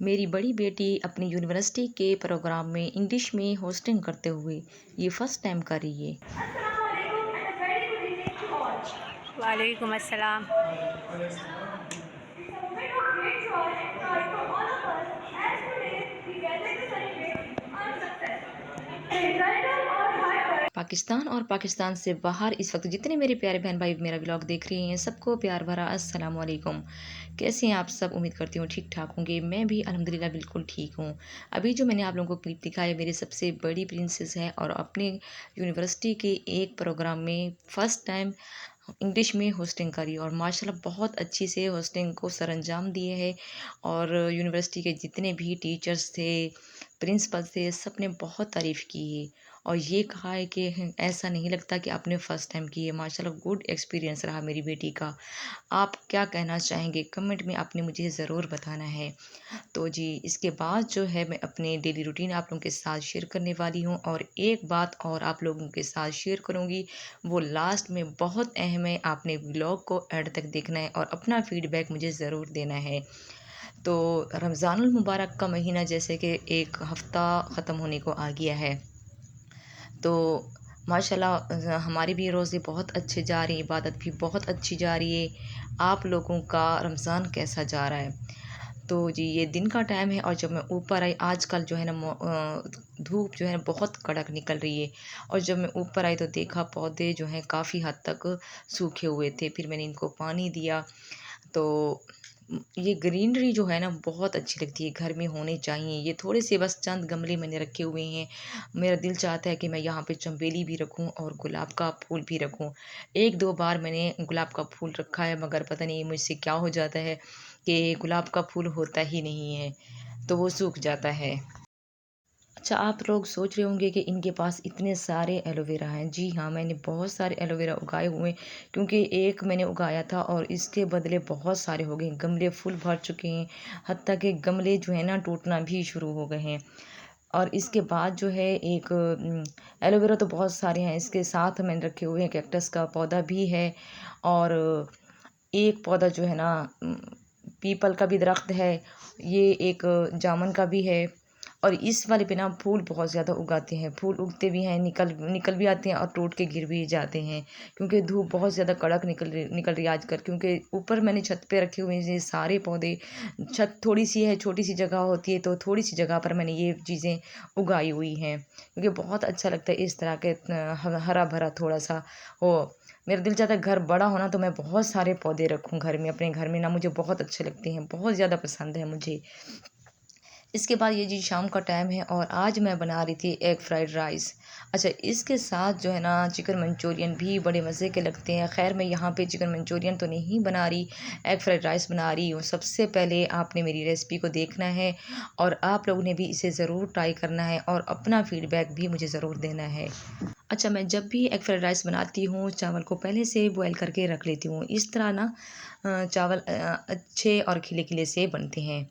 मेरी बड़ी बेटी अपनी यूनिवर्सिटी के प्रोग्राम में इंग्लिश में होस्टिंग करते हुए ये फर्स्ट टाइम कर रही है। Assalamualaikum and a very good evening to all. वालेकुम अस्सलाम। It's a moment of great joy and pride for all of us as today we gather to celebrate our success. The result of our hard work. Pakistan और पाकिस्तान से बाहर इस वक्त जितने मेरे प्यारे बहन भाई मेरा व्लॉग देख रहे हैं सबको प्यार भरा अस्सलाम वालेकुम। कैसे हैं आप सब? उम्मीद करती हूँ ठीक ठाक होंगे। मैं भी अल्हम्दुलिल्लाह बिल्कुल ठीक हूँ। अभी जो मैंने आप लोगों को क्लिप दिखाया मेरी सबसे बड़ी प्रिंसेस है और अपने यूनिवर्सिटी के एक प्रोग्राम में फ़र्स्ट टाइम इंग्लिश में होस्टिंग करी और माशाल्लाह बहुत अच्छी से होस्टिंग को सरअंजाम दिए है। और यूनिवर्सिटी के जितने भी टीचर्स थे, प्रिंसिपल थे, सब ने बहुत तारीफ़ की है और ये कहा है कि ऐसा नहीं लगता कि आपने फ़र्स्ट टाइम की है। माशाल्लाह गुड एक्सपीरियंस रहा मेरी बेटी का। आप क्या कहना चाहेंगे कमेंट में आपने मुझे ज़रूर बताना है। तो जी इसके बाद जो है मैं अपने डेली रूटीन आप लोगों के साथ शेयर करने वाली हूँ और एक बात और आप लोगों के साथ शेयर करूँगी, वो लास्ट में बहुत अहम है। आपने व्लॉग को एंड तक देखना है और अपना फीडबैक मुझे ज़रूर देना है। तो रमज़ानुल मुबारक का महीना जैसे कि एक हफ़्ता ख़त्म होने को आ गया है, तो माशाल्लाह हमारे भी रोज़े बहुत अच्छे जा रहे हैं, इबादत भी बहुत अच्छी जा रही है। आप लोगों का रमज़ान कैसा जा रहा है? तो जी ये दिन का टाइम है और जब मैं ऊपर आई आजकल जो है ना धूप जो है बहुत कड़क निकल रही है और जब मैं ऊपर आई तो देखा पौधे जो हैं काफ़ी हद तक सूखे हुए थे। फिर मैंने इनको पानी दिया। तो ये ग्रीनरी जो है ना बहुत अच्छी लगती है, घर में होने चाहिए। ये थोड़े से बस चंद गमले मैंने रखे हुए हैं। मेरा दिल चाहता है कि मैं यहाँ पे चंबेली भी रखूँ और गुलाब का फूल भी रखूँ। एक दो बार मैंने गुलाब का फूल रखा है मगर पता नहीं मुझसे क्या हो जाता है कि गुलाब का फूल होता ही नहीं है, तो वो सूख जाता है। अच्छा आप लोग सोच रहे होंगे कि इनके पास इतने सारे एलोवेरा हैं। जी हाँ, मैंने बहुत सारे एलोवेरा उगाए हुए हैं क्योंकि एक मैंने उगाया था और इसके बदले बहुत सारे हो गए। गमले फुल भर चुके हैं, हत्ता कि गमले जो है ना टूटना भी शुरू हो गए हैं। और इसके बाद जो है एक एलोवेरा तो बहुत सारे हैं, इसके साथ मैंने रखे हुए हैं कैक्टस का पौधा भी है और एक पौधा जो है ना पीपल का भी दरख्त है, ये एक जामुन का भी है। और इस वाले पे ना फूल बहुत ज़्यादा उगाते हैं, फूल उगते भी हैं, निकल निकल भी आते हैं और टूट के गिर भी जाते हैं क्योंकि धूप बहुत ज़्यादा कड़क निकल रही है आजकल। क्योंकि ऊपर मैंने छत पे रखे हुए हैं ये सारे पौधे। छत थोड़ी सी है, छोटी सी जगह होती है, तो थोड़ी सी जगह पर मैंने ये चीज़ें उगाई हुई हैं क्योंकि बहुत अच्छा लगता है इस तरह के हरा भरा थोड़ा सा हो। मेरा दिल चाहता है घर बड़ा होना तो मैं बहुत सारे पौधे रखूँ घर में, अपने घर में ना मुझे बहुत अच्छे लगते हैं, बहुत ज़्यादा पसंद है मुझे। इसके बाद ये जी शाम का टाइम है और आज मैं बना रही थी एग फ्राइड राइस। अच्छा इसके साथ जो है ना चिकन मंचूरियन भी बड़े मज़े के लगते हैं। ख़ैर मैं यहाँ पे चिकन मंचूरियन तो नहीं बना रही, एग फ्राइड राइस बना रही हूँ। सबसे पहले आपने मेरी रेसिपी को देखना है और आप लोगों ने भी इसे ज़रूर ट्राई करना है और अपना फ़ीडबैक भी मुझे ज़रूर देना है। अच्छा मैं जब भी एग फ्राइड राइस बनाती हूँ चावल को पहले से बॉयल करके रख लेती हूँ। इस तरह ना चावल अच्छे और खिले खिले से बनते हैं।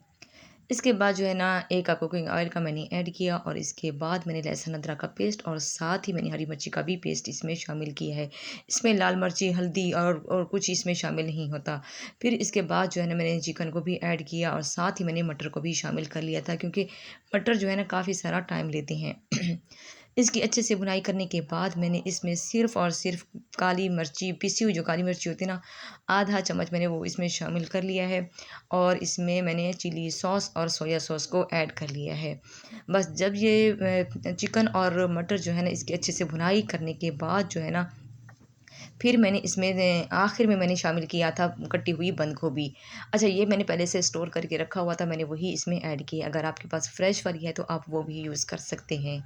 इसके बाद जो है ना एक कप कुकिंग ऑयल का मैंने ऐड किया और इसके बाद मैंने लहसुन अदरक का पेस्ट और साथ ही मैंने हरी मिर्ची का भी पेस्ट इसमें शामिल किया है। इसमें लाल मिर्ची, हल्दी और कुछ इसमें शामिल नहीं होता। फिर इसके बाद जो है ना मैंने चिकन को भी ऐड किया और साथ ही मैंने मटर को भी शामिल कर लिया था क्योंकि मटर जो है ना काफ़ी सारा टाइम लेते हैं। इसकी अच्छे से भुनाई करने के बाद मैंने इसमें सिर्फ़ और सिर्फ़ काली मिर्ची, पिसी हुई जो काली मिर्ची होती है ना, आधा चम्मच मैंने वो इसमें शामिल कर लिया है और इसमें मैंने चिली सॉस और सोया सॉस को ऐड कर लिया है। बस जब ये चिकन और मटर जो है ना इसकी अच्छे से भुनाई करने के बाद जो है ना फिर मैंने इसमें आखिर में मैंने शामिल किया था कटी हुई बंद गोभी। अच्छा ये मैंने पहले से स्टोर करके रखा हुआ था, मैंने वही इसमें ऐड किया। अगर आपके पास फ्रेश वाली है तो आप वो भी यूज़ कर सकते हैं।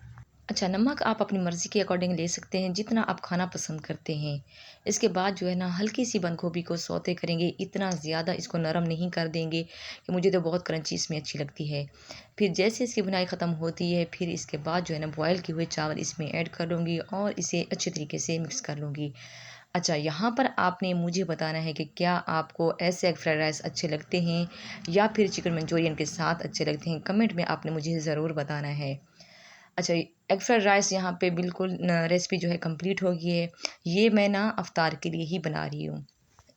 अच्छा नमक आप अपनी मर्ज़ी के अकॉर्डिंग ले सकते हैं, जितना आप खाना पसंद करते हैं। इसके बाद जो है ना हल्की-सी बंद गोभी को सौते करेंगे, इतना ज़्यादा इसको नरम नहीं कर देंगे कि मुझे तो बहुत क्रंची इसमें अच्छी लगती है। फिर जैसे इसकी भुनाई ख़त्म होती है, फिर इसके बाद जो है ना बॉयल किए हुए चावल इसमें ऐड कर लूँगी और इसे अच्छे तरीके से मिक्स कर लूँगी। अच्छा यहाँ पर आपने मुझे बताना है कि क्या आपको ऐसे एग फ्राइड राइस अच्छे लगते हैं या फिर चिकन मंचूरियन के साथ अच्छे लगते हैं? कमेंट में आपने मुझे ज़रूर बताना है। अच्छा एग फ्राइड राइस यहाँ पे बिल्कुल रेसिपी जो है कंप्लीट हो गई है। ये मैं ना अफ्तार के लिए ही बना रही हूँ।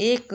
1